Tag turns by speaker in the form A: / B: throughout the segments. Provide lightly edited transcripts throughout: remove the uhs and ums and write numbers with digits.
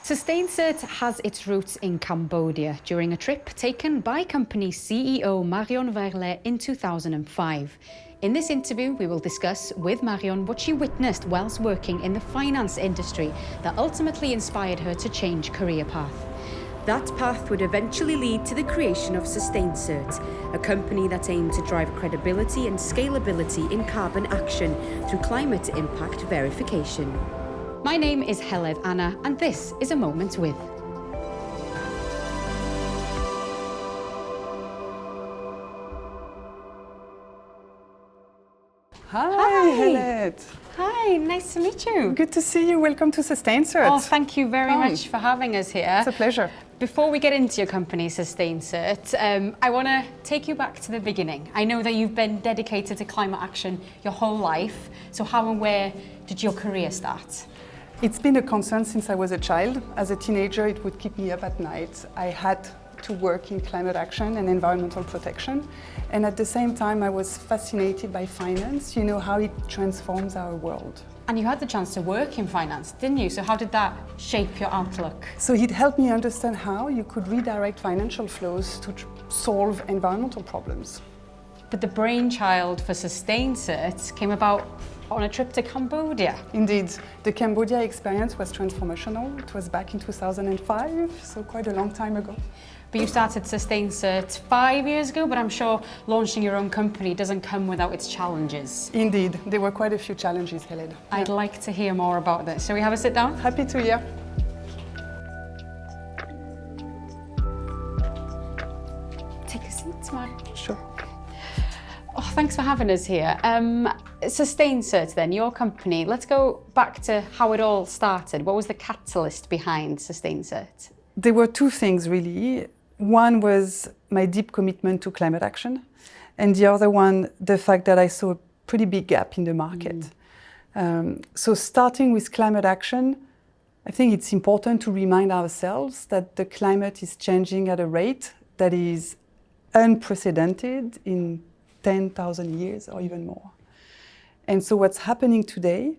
A: SustainCERT has its roots in Cambodia during a trip taken by company CEO Marion Verles in 2005. In this interview, we will discuss with Marion what she witnessed whilst working in the finance industry that ultimately inspired her to change career path. That path would eventually lead to the creation of SustainCERT, a company that aimed to drive credibility and scalability in carbon action through climate impact verification. My name is Heled Anna, and this is A Moment With.
B: Hi, Heled.
A: Hi, nice to meet you.
B: Good to see you. Welcome to SustainCERT.
A: Oh, thank you very much for having us here.
B: It's a pleasure.
A: Before we get into your company, SustainCERT, I want to take you back to the beginning. I know that you've been dedicated to climate action your whole life. So how and where did your career start?
B: It's been a concern since I was a child. As a teenager, it would keep me up at night. I had to work in climate action and environmental protection. And at the same time, I was fascinated by finance, how it transforms our world.
A: And you had the chance to work in finance, didn't you? So how did that shape your outlook?
B: So it helped me understand how you could redirect financial flows to solve environmental problems.
A: But the brainchild for SustainCERT came about on a trip to Cambodia.
B: Indeed, the Cambodia experience was transformational. It was back in 2005, so quite a long time ago.
A: But you started SustainCERT 5 years ago, but I'm sure launching your own company doesn't come without its challenges.
B: Indeed, there were quite a few challenges, Heled.
A: I'd like to hear more about this. Shall we have a sit down?
B: Happy to hear.
A: Take a seat, Marion.
B: Sure.
A: Oh, thanks for having us here. SustainCERT then, your company, let's go back to how it all started. What was the catalyst behind SustainCERT?
B: There were two things really. One was my deep commitment to climate action, and the other one, the fact that I saw a pretty big gap in the market. So starting with climate action, I think it's important to remind ourselves that the climate is changing at a rate that is unprecedented in 10,000 years or even more. And so what's happening today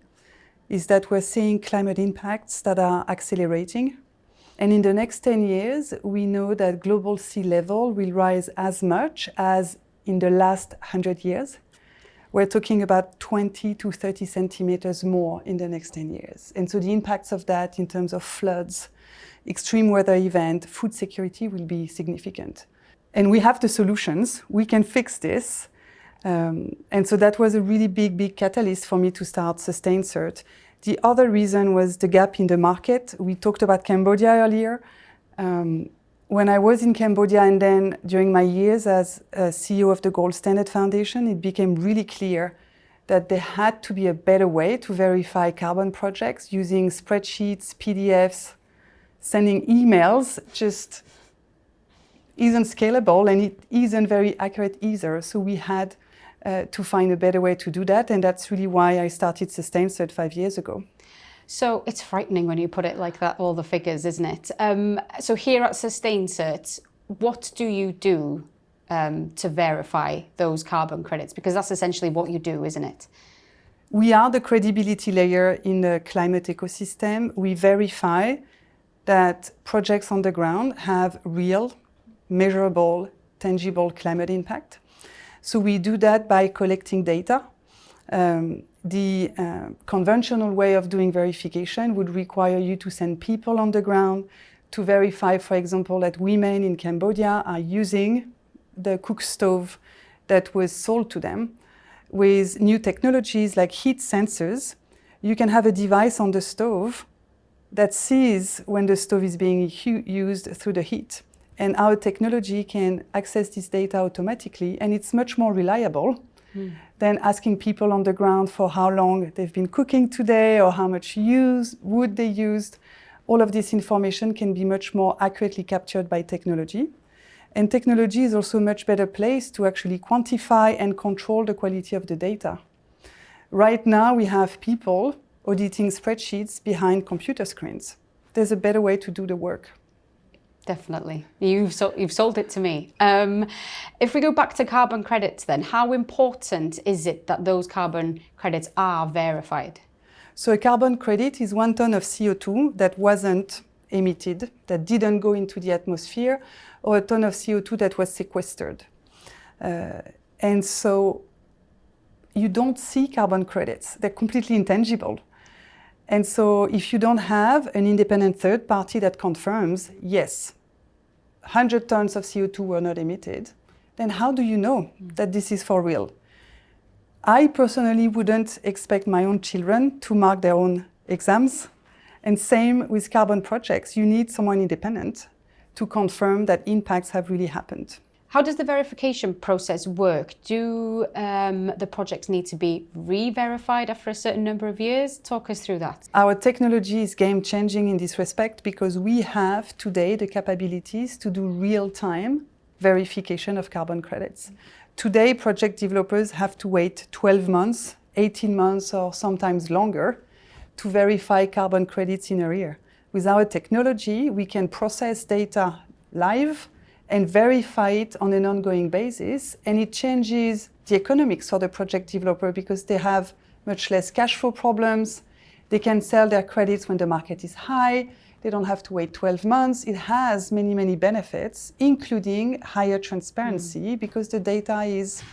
B: is that we're seeing climate impacts that are accelerating. And in the next 10 years, we know that global sea level will rise as much as in the last 100 years. We're talking about 20 to 30 centimeters more in the next 10 years. And so the impacts of that in terms of floods, extreme weather event, food security will be significant. And we have the solutions. We can fix this. And so that was a really big catalyst for me to start SustainCERT. The other reason was the gap in the market. We talked about Cambodia earlier. When I was in Cambodia and then during my years as CEO of the Gold Standard Foundation, it became really clear that there had to be a better way to verify carbon projects using spreadsheets, PDFs, sending emails just isn't scalable and it isn't very accurate either. So we had to find a better way to do that, and that's really why I started SustainCERT 5 years ago.
A: So it's frightening when you put it like that, all the figures, isn't it? So here at SustainCERT, what do you do to verify those carbon credits? Because that's essentially what you do, isn't it?
B: We are the credibility layer in the climate ecosystem. We verify that projects on the ground have real, measurable, tangible climate impact. So we do that by collecting data. The conventional way of doing verification would require you to send people on the ground to verify, for example, that women in Cambodia are using the cook stove that was sold to them. With new technologies like heat sensors, you can have a device on the stove that sees when the stove is being used through the heat. And our technology can access this data automatically, and it's much more reliable than asking people on the ground for how long they've been cooking today or how much wood they used. All of this information can be much more accurately captured by technology. And technology is also a much better place to actually quantify and control the quality of the data. Right now, we have people auditing spreadsheets behind computer screens. There's a better way to do the work.
A: Definitely. You've sold it to me. If we go back to carbon credits then, how important is it that those carbon credits are verified?
B: So a carbon credit is 1 ton of CO2 that wasn't emitted that didn't go into the atmosphere, or a ton of CO2 that was sequestered. And so you don't see carbon credits. They're completely intangible. And so if you don't have an independent third party that confirms, yes, 100 tons of CO2 were not emitted, then how do you know that this is for real? I personally wouldn't expect my own children to mark their own exams. And same with carbon projects. You need someone independent to confirm that impacts have really happened.
A: How does the verification process work? Do the projects need to be re-verified after a certain number of years? Talk us through that.
B: Our technology is game-changing in this respect because we have today the capabilities to do real-time verification of carbon credits. Today, project developers have to wait 12 months, 18 months, or sometimes longer to verify carbon credits in a year. With our technology, we can process data live and verify it on an ongoing basis, and it changes the economics for the project developer because they have much less cash flow problems. They can sell their credits when the market is high. They don't have to wait 12 months. It has many, many benefits, including higher transparency because the data is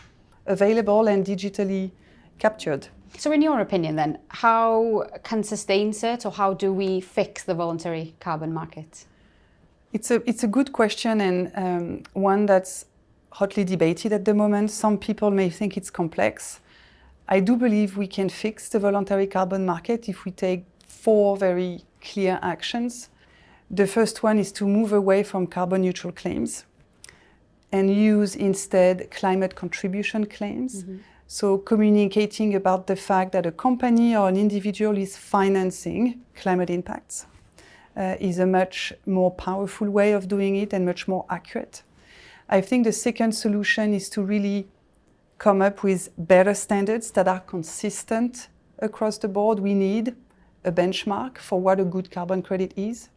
B: available and digitally captured.
A: So in your opinion then, how can SustainCERT, or how do we fix the voluntary carbon market?
B: It's a good question, and one that's hotly debated at the moment. Some people may think it's complex. I do believe we can fix the voluntary carbon market if we take 4 very clear actions. The first one is to move away from carbon neutral claims and use instead climate contribution claims. Mm-hmm. So communicating about the fact that a company or an individual is financing climate impacts. Is a much more powerful way of doing it and much more accurate. I think the second solution is to really come up with better standards that are consistent across the board. We need a benchmark for what a good carbon credit is.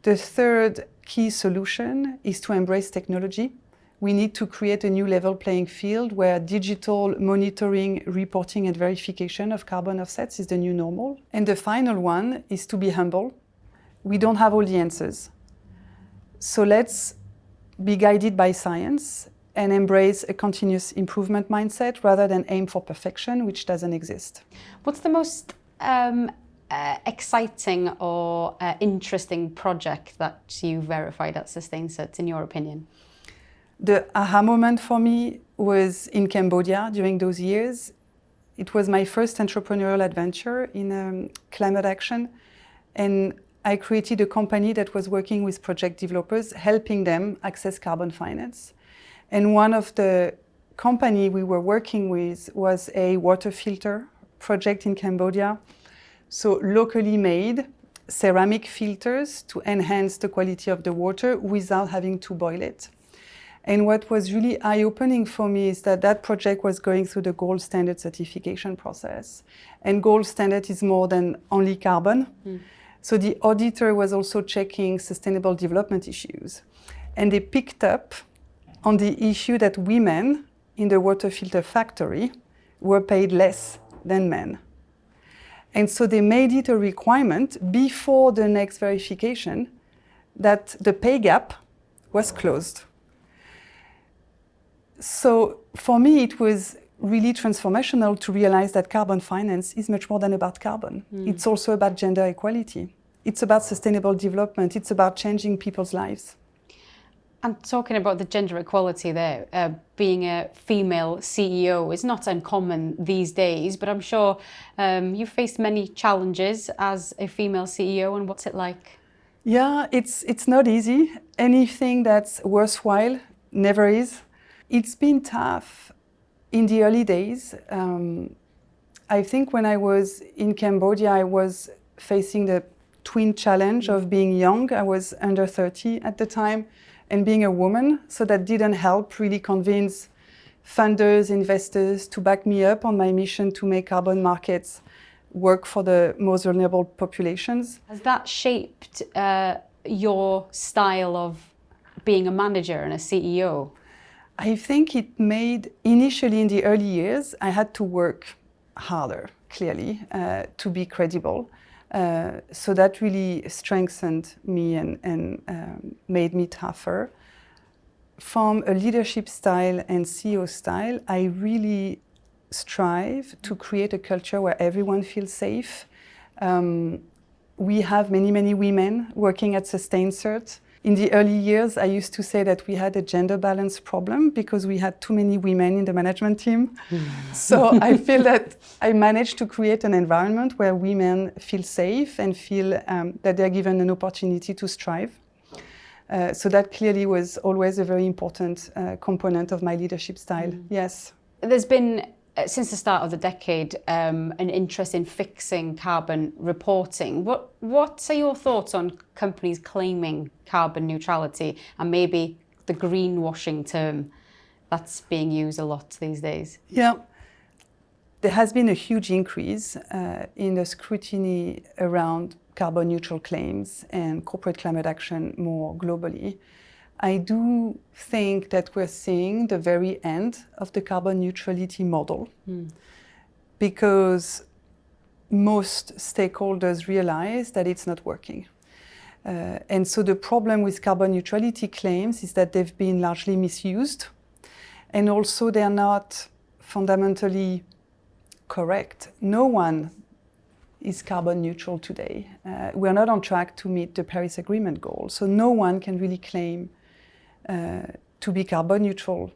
B: The third key solution is to embrace technology. We need to create a new level playing field where digital monitoring, reporting, and verification of carbon offsets is the new normal. And the final one is to be humble. We don't have all the answers. So let's be guided by science and embrace a continuous improvement mindset rather than aim for perfection, which doesn't exist.
A: What's the most exciting or interesting project that you verified at SustainCERT, in your opinion?
B: The aha moment for me was in Cambodia during those years. It was my first entrepreneurial adventure in climate action. And I created a company that was working with project developers, helping them access carbon finance. And one of the company we were working with was a water filter project in Cambodia. So locally made ceramic filters to enhance the quality of the water without having to boil it. And what was really eye-opening for me is that that project was going through the gold standard certification process. And gold standard is more than only carbon. So the auditor was also checking sustainable development issues. And they picked up on the issue that women in the water filter factory were paid less than men. And so they made it a requirement before the next verification that the pay gap was closed. So for me, it was really transformational to realize that carbon finance is much more than about carbon. It's also about gender equality. It's about sustainable development. It's about changing people's lives.
A: And talking about the gender equality there, being a female CEO is not uncommon these days, but I'm sure you've faced many challenges as a female CEO, and what's it like?
B: Yeah, it's not easy. Anything that's worthwhile never is. It's been tough in the early days. I think when I was in Cambodia, I was facing the twin challenge of being young. I was under 30 at the time, and being a woman, so that didn't help really convince funders, investors to back me up on my mission to make carbon markets work for the most vulnerable populations.
A: Has that shaped your style of being a manager and a CEO?
B: I think it made, initially in the early years, I had to work harder, clearly, to be credible. So that really strengthened me and made me tougher. From a leadership style and CEO style, I really strive to create a culture where everyone feels safe. We have many women working at SustainCERT. In the early years, I used to say that we had a gender balance problem because we had too many women in the management team. So I feel that I managed to create an environment where women feel safe and feel that they're given an opportunity to strive. So that clearly was always a very important component of my leadership style, yes.
A: There's been, since the start of the decade, an interest in fixing carbon reporting. What are your thoughts on companies claiming carbon neutrality and maybe the greenwashing term that's being used a lot these days?
B: Yeah, there has been a huge increase in the scrutiny around carbon neutral claims and corporate climate action more globally. I do think that we're seeing the very end of the carbon neutrality model because most stakeholders realize that it's not working. And so the problem with carbon neutrality claims is that they've been largely misused, and also they're not fundamentally correct. No one is carbon neutral today. We're not on track to meet the Paris Agreement goal, so no one can really claim to be carbon neutral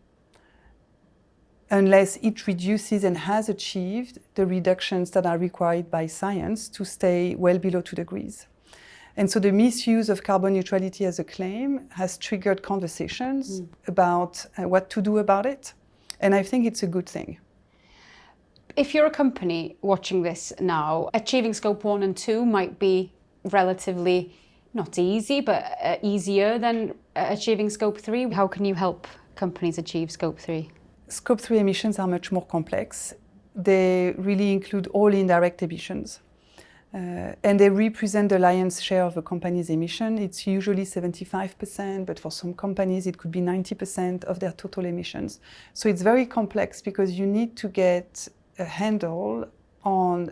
B: unless it reduces and has achieved the reductions that are required by science to stay well below 2 degrees. And so the misuse of carbon neutrality as a claim has triggered conversations about what to do about it. And I think it's a good thing.
A: If you're a company watching this now, achieving Scope 1 and 2 might be relatively not easy, but easier than achieving Scope 3. How can you help companies achieve Scope 3?
B: Scope 3 emissions are much more complex. They really include all indirect emissions. And they represent the lion's share of a company's emission. It's usually 75%, but for some companies it could be 90% of their total emissions. So it's very complex because you need to get a handle on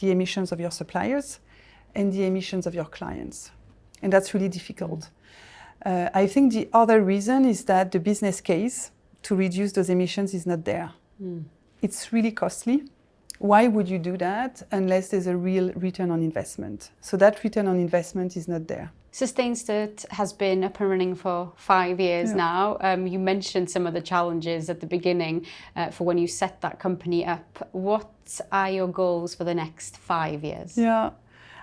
B: the emissions of your suppliers and the emissions of your clients. And that's really difficult. I think the other reason is that the business case to reduce those emissions is not there. It's really costly. Why would you do that unless there's a real return on investment? So that return on investment is not there.
A: SustainCERT has been up and running for 5 years now. You mentioned some of the challenges at the beginning for when you set that company up. What are your goals for the next 5 years?
B: Yeah,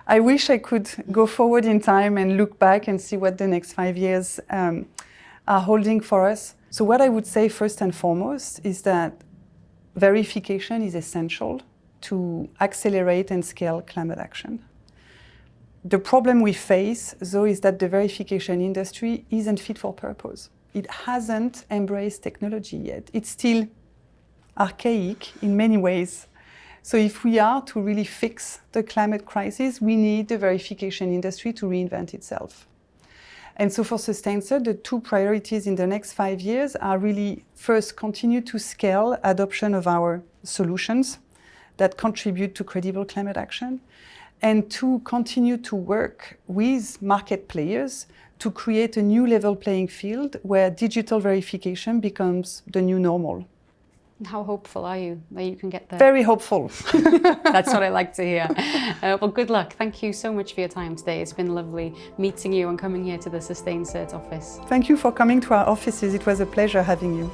B: I wish I could go forward in time and look back and see what the next 5 years are holding for us. So what I would say first and foremost is that verification is essential to accelerate and scale climate action. The problem we face, though, is that the verification industry isn't fit for purpose. It hasn't embraced technology yet. It's still archaic in many ways. So if we are to really fix the climate crisis, we need the verification industry to reinvent itself. And so for SustainCERT, the 2 priorities in the next 5 years are really, first, continue to scale adoption of our solutions that contribute to credible climate action, and 2, continue to work with market players to create a new level playing field where digital verification becomes the new normal.
A: How hopeful are you that you can get there?
B: Very hopeful.
A: That's what I like to hear. Well, good luck. Thank you so much for your time today. It's been lovely meeting you and coming here to the SustainCERT office.
B: Thank you for coming to our offices. It was a pleasure having you.